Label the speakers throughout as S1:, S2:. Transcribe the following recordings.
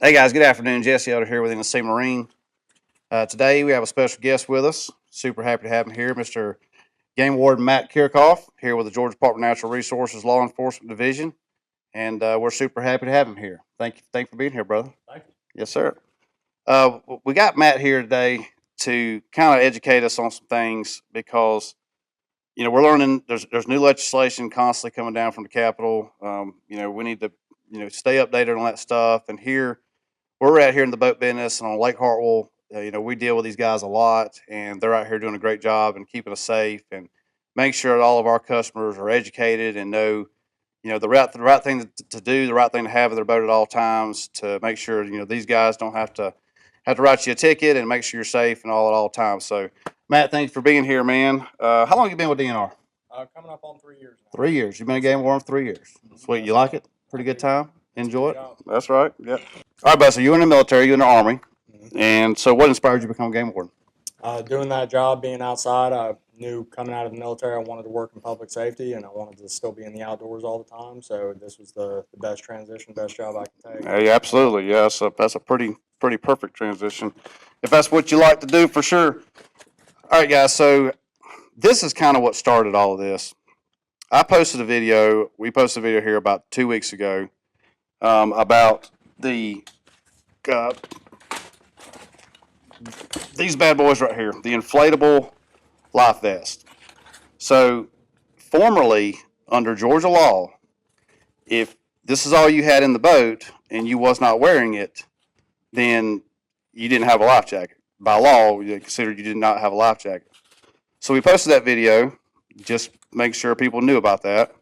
S1: Hey guys, good afternoon. Jesse Elder here with NSC Marine. Today we have a special guest with us. Super happy to have him here, Mr. Game Warden Matt Kirchhoff, here with the Georgia Department of Natural Resources Law Enforcement Division, and we're super happy to have him here. Thank you for being here, brother.
S2: Thank you.
S1: Yes, sir. We got Matt here today to kind of educate us on some things because we're learning. There's new legislation constantly coming down from the Capitol. We need to stay updated on that stuff, and here we're out here in the boat business and on Lake Hartwell. We deal with these guys a lot, and they're out here doing a great job and keeping us safe and make sure that all of our customers are educated and know, the right thing to do, the right thing to have in their boat at all times to make sure these guys don't have to write you a ticket and make sure you're safe and all at all times. So, Matt, thanks for being here, man. How long have you been with DNR?
S2: Coming up on 3 years now.
S1: 3 years. You've been a game warden for 3 years. Sweet. You like it? Pretty good time. Enjoy it. That's right. Yeah. All right, bud. So you were in the military. You were in the army. And so, what inspired you to become a game warden?
S2: Doing that job, being outside, I knew coming out of the military, I wanted to work in public safety, and I wanted to still be in the outdoors all the time. So this was the best transition, best job I could take.
S1: Hey, absolutely. Yeah, so that's a pretty perfect transition. If that's what you like to do, for sure. All right, guys. So this is kind of what started all of this. I posted a video. We posted a video here about 2 weeks ago about uh, these bad boys right here, the inflatable life vest. So, formerly under Georgia law, if this is all you had in the boat and you was not wearing it, then you didn't have a life jacket. By law, you considered you did not have a life jacket. So we posted that video, just make sure people knew about that.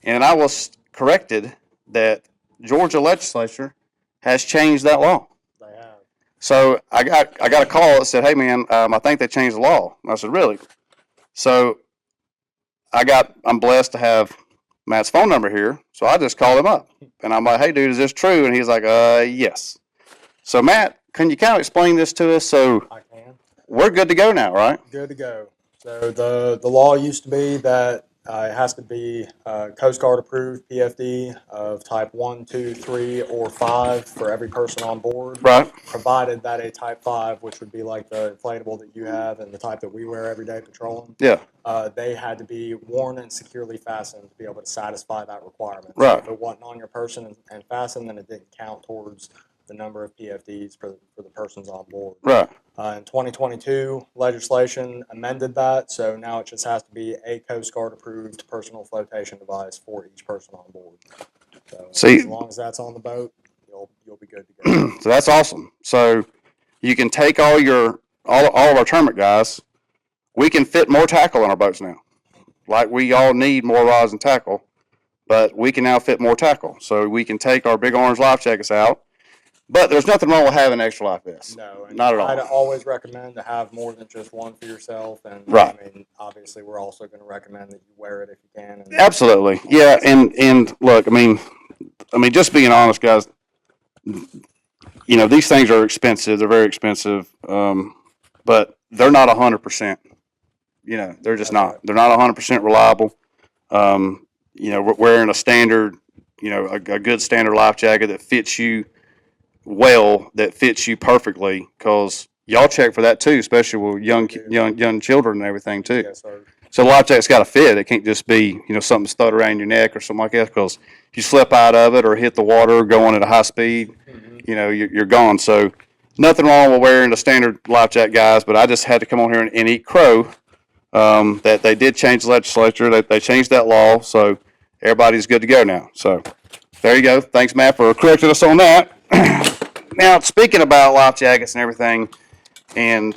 S1: And I was corrected that Georgia legislature has changed that law.
S2: They have.
S1: So I got a call that said, "Hey man, I think they changed the law." And I said, "Really?" So I'm blessed to have Matt's phone number here. So I just called him up and I'm like, "Hey dude, is this true?" And he's like, yes." So Matt, can you kind of explain this to us? So
S2: I can.
S1: we're good to go now, right?
S2: Good to go. So the law used to be that it has to be Coast Guard approved PFD of type 1, 2, 3, or 5 for every person on board,
S1: Right.
S2: provided that a type 5, which would be like the inflatable that you have and the type that we wear every day patrolling,
S1: Yeah.
S2: they had to be worn and securely fastened to be able to satisfy that requirement.
S1: Right.
S2: So if it wasn't on your person and fastened, then it didn't count towards the number of PFDs for the persons on board.
S1: Right.
S2: In 2022, legislation amended that, so now it just has to be a Coast Guard approved personal flotation device for each person on board. So
S1: See,
S2: as long as that's on the boat, you'll be good to go.
S1: so that's awesome. So you can take all of our tournament guys. We can fit more tackle in our boats now. Like we all need more rods and tackle, but we can now fit more tackle. So we can take our big orange life jackets out. But there's nothing wrong with having an extra life vest.
S2: No,
S1: not at all.
S2: I'd always recommend to have more than just one for yourself. And
S1: right.
S2: I mean, obviously, we're also going to recommend that you wear it if you can. And
S1: absolutely, yeah. And look, I mean, just being honest, guys. These things are expensive. They're very expensive, but they're not 100%. They're just not. Right. They're not 100% reliable. We're wearing a standard, a good standard life jacket that fits you well, that fits you perfectly, because y'all check for that too, especially with young children and everything too.
S2: Yes, sir.
S1: So the life jacket's got to fit. It can't just be something stuck around your neck or something like that, because if you slip out of it or hit the water going at a high speed, you're gone. So nothing wrong with wearing the standard life jacket, guys, but I just had to come on here and eat crow. That they did change the legislature. They changed that law, so everybody's good to go now. So there you go. Thanks, Matt, for correcting us on that. Now, speaking about life jackets and everything, and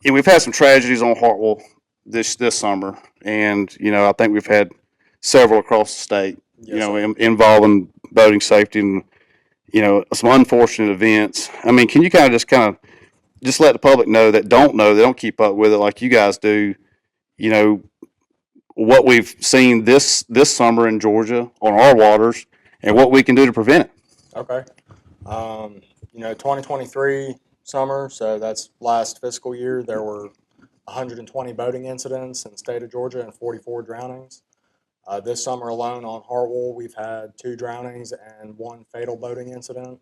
S1: we've had some tragedies on Hartwell this summer, and I think we've had several across the state.
S2: Yes,
S1: involving boating safety and some unfortunate events. I mean, can you kind of just let the public know that they don't keep up with it like you guys do? What we've seen this summer in Georgia on our waters, and what we can do to prevent it.
S2: Okay. 2023 summer, so that's last fiscal year, there were 120 boating incidents in the state of Georgia and 44 drownings. This summer alone on Hartwell, we've had 2 drownings and 1 fatal boating incident.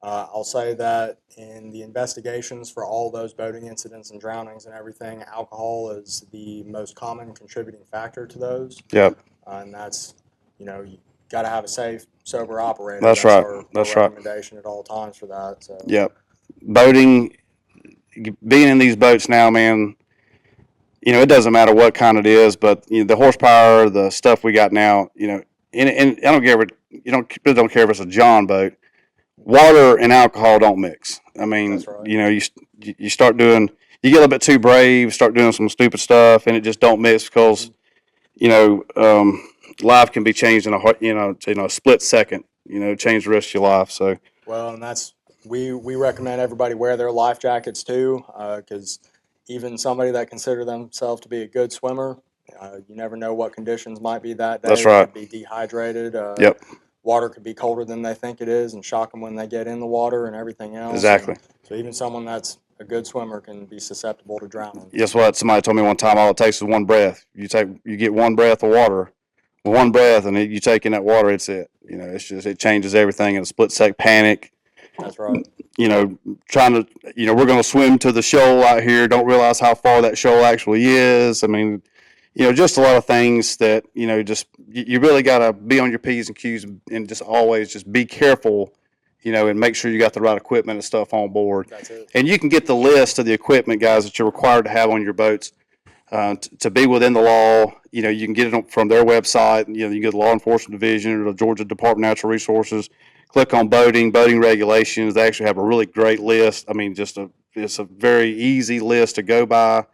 S2: I'll say that in the investigations for all those boating incidents and drownings and everything, alcohol is the most common contributing factor to those.
S1: Yep.
S2: And that's, you got to have a safe, sober operator.
S1: That's
S2: That's
S1: right.
S2: our
S1: That's right.
S2: recommendation at all times for that. So.
S1: Yep. Boating, being in these boats now, man, it doesn't matter what kind it is, but the horsepower, the stuff we got now, and I don't care if really don't care if it's a John boat. Water and alcohol don't mix. I mean,
S2: That's right.
S1: you start doing, you get a little bit too brave, start doing some stupid stuff, and it just don't mix because life can be changed in a split second. Change the rest of your life. So
S2: Well, and that's we recommend everybody wear their life jackets too, because even somebody that consider themselves to be a good swimmer, you never know what conditions might be that day.
S1: That's
S2: They
S1: right.
S2: could be dehydrated.
S1: Yep.
S2: Water could be colder than they think it is and shock them when they get in the water and everything else.
S1: Exactly.
S2: And so even someone that's a good swimmer can be susceptible to drowning.
S1: Guess what? Somebody told me one time all it takes is one breath. You get one breath of water, one breath, and you take in that water. It's it. It changes everything in a split sec. Panic.
S2: That's right.
S1: Trying to, we're going to swim to the shoal out here. Don't realize how far that shoal actually is. I mean, just a lot of things that, just you really got to be on your P's and Q's and just always just be careful, and make sure you got the right equipment and stuff on board.
S2: That's it.
S1: And you can get the list of the equipment, guys, that you're required to have on your boats to be within the law. You can get it from their website. You can get the Law Enforcement Division or the Georgia Department of Natural Resources. Click on boating regulations. They actually have a really great list. I mean, it's a very easy list to go by.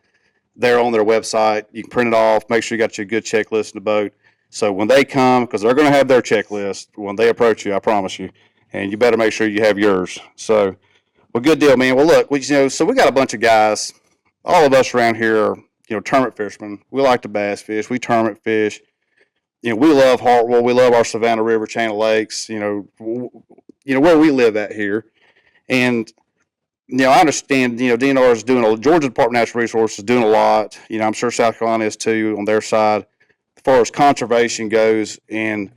S1: They're on their website. You can print it off. Make sure you got your good checklist in the boat. So when they come, because they're going to have their checklist when they approach you, I promise you, and you better make sure you have yours. So, well, good deal, man. Well, look, so we got a bunch of guys. All of us around here are, tournament fishermen. We like to bass fish. We tournament fish. We love Hartwell. We love our Savannah River chain of lakes. Where we live at here, and I understand. DNR is Georgia Department of Natural Resources is doing a lot. I'm sure South Carolina is too on their side, as far as conservation goes, and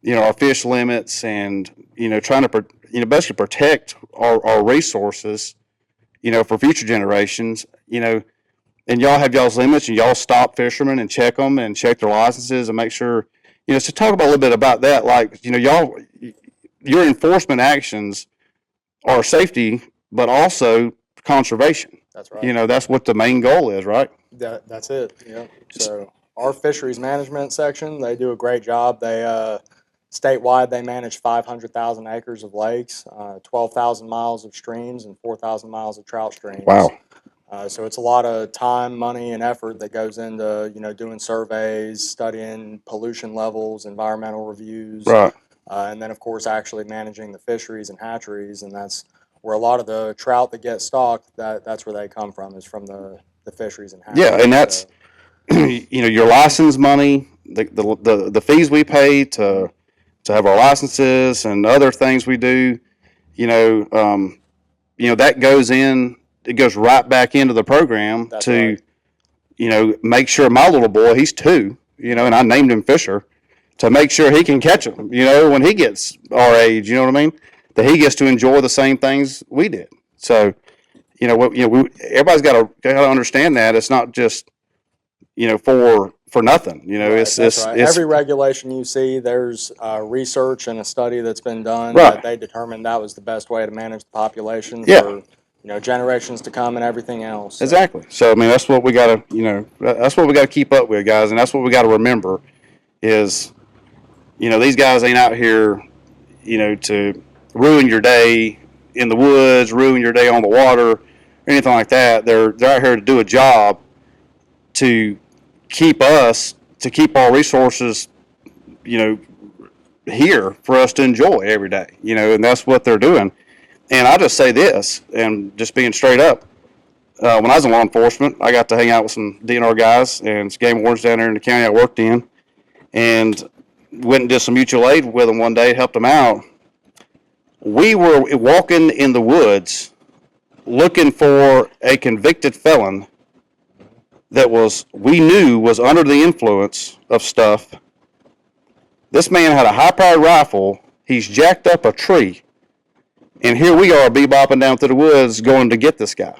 S1: our fish limits, and trying to basically protect our resources, for future generations. And y'all have y'all's limits, and y'all stop fishermen and check them and check their licenses and make sure. So talk about a little bit about that. Like, y'all, your enforcement actions are safety, but also conservation.
S2: That's right.
S1: That's what the main goal is, right?
S2: That's it. Yeah. So our fisheries management section, they do a great job. They statewide they manage 500,000 acres of lakes, 12,000 miles of streams, and 4,000 miles of trout streams.
S1: Wow.
S2: So it's a lot of time, money, and effort that goes into doing surveys, studying pollution levels, environmental reviews,
S1: Right.
S2: And then of course actually managing the fisheries and hatcheries, and that's where a lot of the trout that get stocked that's where they come from, is from the fisheries and hatcheries.
S1: Yeah, and that's your license money, the fees we pay to have our licenses and other things we do. That goes in. It goes right back into the program. That's to right. Make sure my little boy, he's 2, and I named him Fisher, to make sure he can catch them, when he gets our age, you know what I mean? That he gets to enjoy the same things we did. So, everybody's got to understand that it's not just, for nothing.
S2: Right,
S1: it's
S2: right. Every regulation you see, there's research and a study that's been done
S1: right.
S2: that they determined that was the best way to manage the population
S1: yeah.
S2: for generations to come and everything else.
S1: So. Exactly. So I mean, that's what we got to that's what we got to keep up with, guys, and that's what we got to remember is these guys ain't out here to ruin your day in the woods, ruin your day on the water, or anything like that. They're out here to do a job to keep our resources, here for us to enjoy every day, and that's what they're doing. And I just say this, and just being straight up, when I was in law enforcement, I got to hang out with some DNR guys and some game wardens down there in the county I worked in, and went and did some mutual aid with them one day, helped them out. We were walking in the woods looking for a convicted felon that we knew was under the influence of stuff, This man had a high-powered rifle. He's jacked up a tree, and here we are bebopping down through the woods going to get this guy.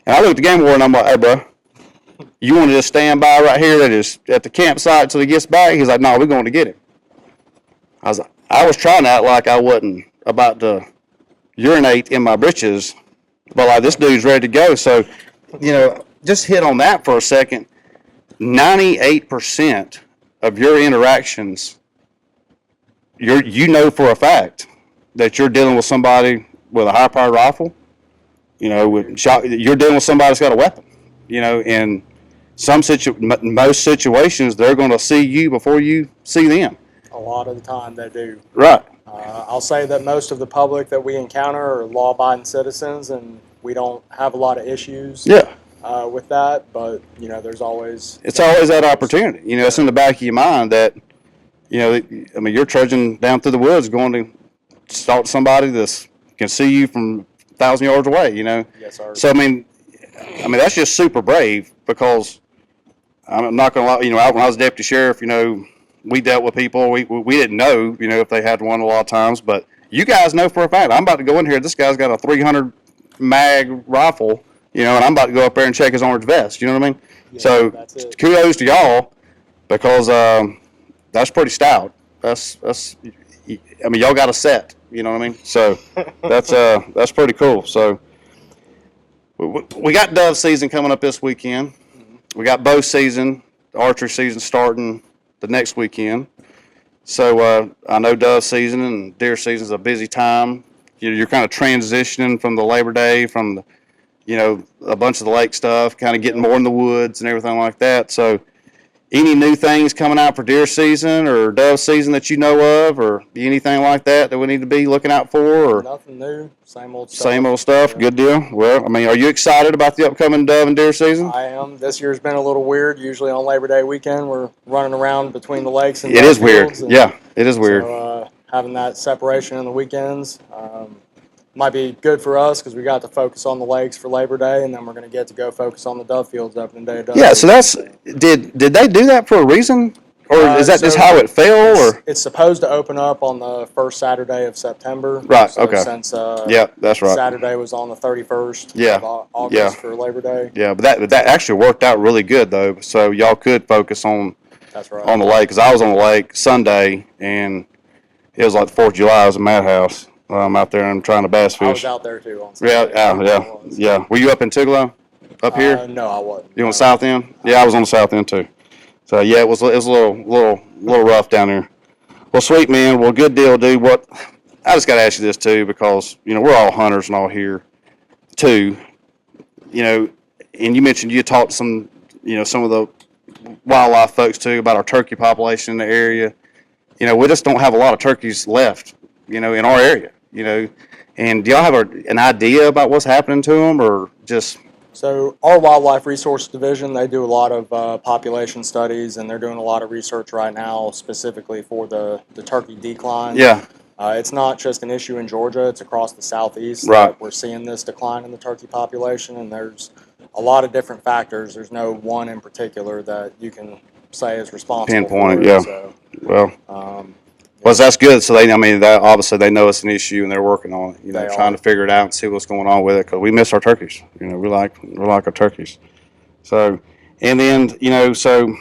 S1: And I looked at the game warden, and I'm like, "Hey, bro, you want to just stand by right here at the campsite until he gets back?" He's like, "No, we're going to get him." I was trying to act like I wasn't about to urinate in my britches, but like this dude's ready to go. So, just hit on that for a second. 98% of your interactions, for a fact that you're dealing with somebody with a high-powered rifle. You're dealing with somebody that's got a weapon. In most situations, they're going to see you before you see them.
S2: A lot of the time they do.
S1: Right.
S2: I'll say that most of the public that we encounter are law-abiding citizens, and we don't have a lot of issues
S1: Yeah.
S2: with that. But there's always
S1: that opportunity. It's in the back of your mind that you're trudging down through the woods going to stalk somebody that can see you from 1,000 yards away.
S2: Yes, sir.
S1: So that's just super brave because I'm not gonna lie. When I was deputy sheriff, we dealt with people. We didn't know, if they had one a lot of times, but you guys know for a fact. I'm about to go in here. This guy's got a 300 mag rifle, and I'm about to go up there and check his orange vest. You know what I mean?
S2: Yeah,
S1: So kudos to y'all because that's pretty stout. That's y'all got a set. You know what I mean? So that's pretty cool. So we got dove season coming up this weekend.
S2: Mm-hmm.
S1: We got bow season, the archery season starting the next weekend. So I know dove season and deer season is a busy time. You're kind of transitioning from the Labor Day, from a bunch of the lake stuff, kind of getting more in the woods and everything like that. So any new things coming out for deer season or dove season that you know of, or anything like that we need to be looking out for? Or
S2: nothing new, same old stuff.
S1: Same old stuff. Yeah. Good deal. Well, are you excited about the upcoming dove and deer season?
S2: I am. This year's been a little weird. Usually on Labor Day weekend, we're running around between the lakes and
S1: it is weird. Yeah, it is weird.
S2: So having that separation in the weekends might be good for us because we got to focus on the lakes for Labor Day, and then we're going to get to go focus on the dove fields opening day of dove
S1: Yeah,
S2: season.
S1: so did they do that for a reason? Or is that just how it fell? Or
S2: it's supposed to open up on the first Saturday of September.
S1: Right.
S2: So
S1: okay.
S2: Since
S1: yeah, that's right.
S2: Saturday was on the 31st
S1: Yeah.
S2: of August for Labor Day.
S1: Yeah, but that actually worked out really good though. So y'all could focus on
S2: That's right.
S1: on the lake because I was on the lake Sunday and it was like the 4th of July. I was in Madhouse. I'm out there and trying to bass fish.
S2: I was out there too on Sunday.
S1: Yeah. Were you up in Tugelo? Up here?
S2: No, I wasn't.
S1: You on the south end? Yeah, I was on the south end too. So yeah, it was a little rough down there. Well, sweet man. Well, good deal, dude. What I just got to ask you this too because we're all hunters and all here too. And you mentioned you talked to some of the wildlife folks too about our turkey population in the area. We just don't have a lot of turkeys left, in our area. And do y'all have an idea about what's happening to them, or just?
S2: So our Wildlife Resource Division, they do a lot of population studies, and they're doing a lot of research right now specifically for the turkey decline.
S1: Yeah.
S2: It's not just an issue in Georgia, it's across the southeast
S1: Right.
S2: that we're seeing this decline in the turkey population, and there's a lot of different factors. There's no one in particular that you can say is responsible
S1: Pinpoint
S2: for
S1: it, yeah.
S2: So,
S1: well, that's good. So that obviously they know it's an issue and they're working on it. Trying to figure it out and see what's going on with it because we miss our turkeys. We like our turkeys. So, and then so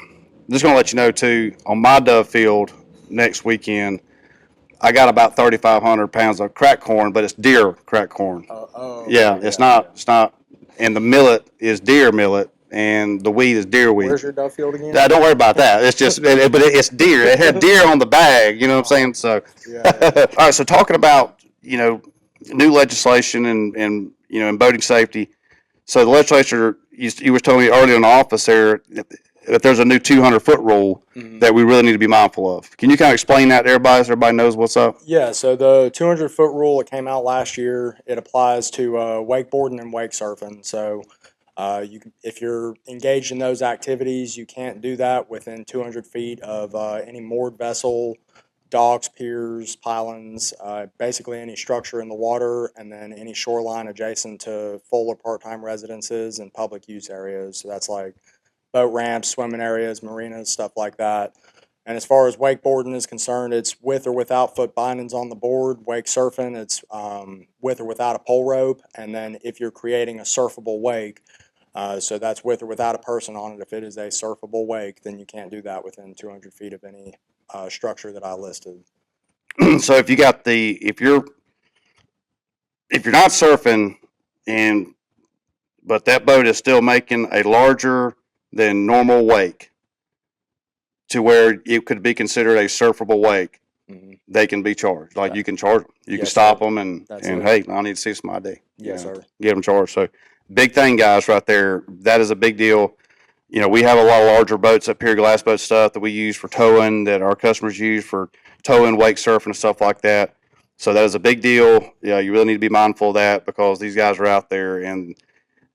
S1: just gonna let you know too on my dove field next weekend. I got about 3,500 pounds of crack corn, but it's deer crack corn. Yeah, it's not, and the millet is deer millet, and the weed is deer weed.
S2: Where's your dove field again?
S1: Don't worry about that. It's just, but it's deer. It had deer on the bag. You know what I'm saying? So,
S2: Yeah.
S1: all right. So talking about new legislation and boating safety. So the legislature, you were telling me earlier in the office there that there's a new 200-foot rule that we really need to be mindful of. Can you kind of explain that to everybody so everybody knows what's up?
S2: Yeah, so the 200-foot rule that came out last year, it applies to wakeboarding and wake surfing. So if you're engaged in those activities, you can't do that within 200 feet of any moored vessel, docks, piers, pylons, basically any structure in the water, and then any shoreline adjacent to full or part-time residences and public use areas. So that's like boat ramps, swimming areas, marinas, stuff like that. And as far as wakeboarding is concerned, it's with or without foot bindings on the board. Wake surfing, it's with or without a pole rope. And then if you're creating a surfable wake, so that's with or without a person on it. If it is a surfable wake, then you can't do that within 200 feet of any structure that I listed.
S1: So if you're not surfing but that boat is still making a larger than normal wake to where it could be considered a surfable wake, they can be charged. Like you can charge them. You can stop them and hey, I need to see some ID.
S2: Yes, sir.
S1: Get them charged. So big thing, guys, right there. That is a big deal. We have a lot of larger boats up here, glass boat stuff that we use for towing, that our customers use for towing, wake surfing, and stuff like that. So that is a big deal. Yeah, you really need to be mindful of that because these guys are out there. And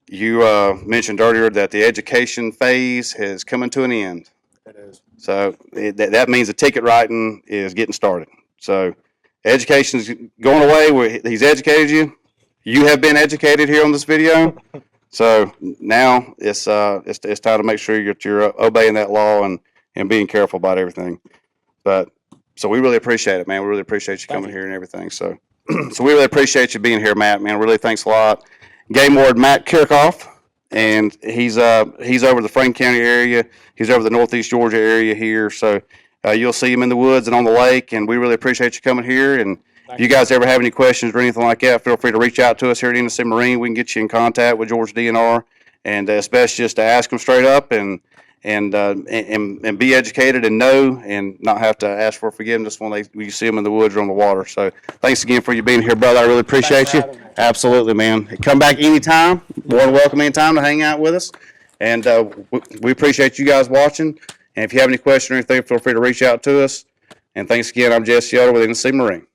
S1: you mentioned earlier that the education phase has coming to an end.
S2: It is.
S1: So that means the ticket writing is getting started. So education is going away. He's educated you. You have been educated here on this video. So now it's time to make sure you're obeying that law and being careful about everything. But so we really appreciate it, man. We really appreciate you coming here and everything. So so we really appreciate you being here, Matt. Man, really thanks a lot. Game Warden Matt Kirchhoff, and he's over the Franklin County area. He's over the Northeast Georgia area here. So you'll see him in the woods and on the lake. And we really appreciate you coming here. And if you guys ever have any questions or anything like that, feel free to reach out to us here at Tennessee Marine. We can get you in contact with Georgia DNR, and it's best just to ask them straight up and be educated and know and not have to ask for forgiveness when you see them in the woods or on the water. So thanks again for you being here, brother. I really appreciate you. Absolutely, man. Come back anytime. More than welcome anytime to hang out with us. And we appreciate you guys watching. And if you have any questions or anything, feel free to reach out to us. And thanks again. I'm Jesse Yoder with Tennessee Marine.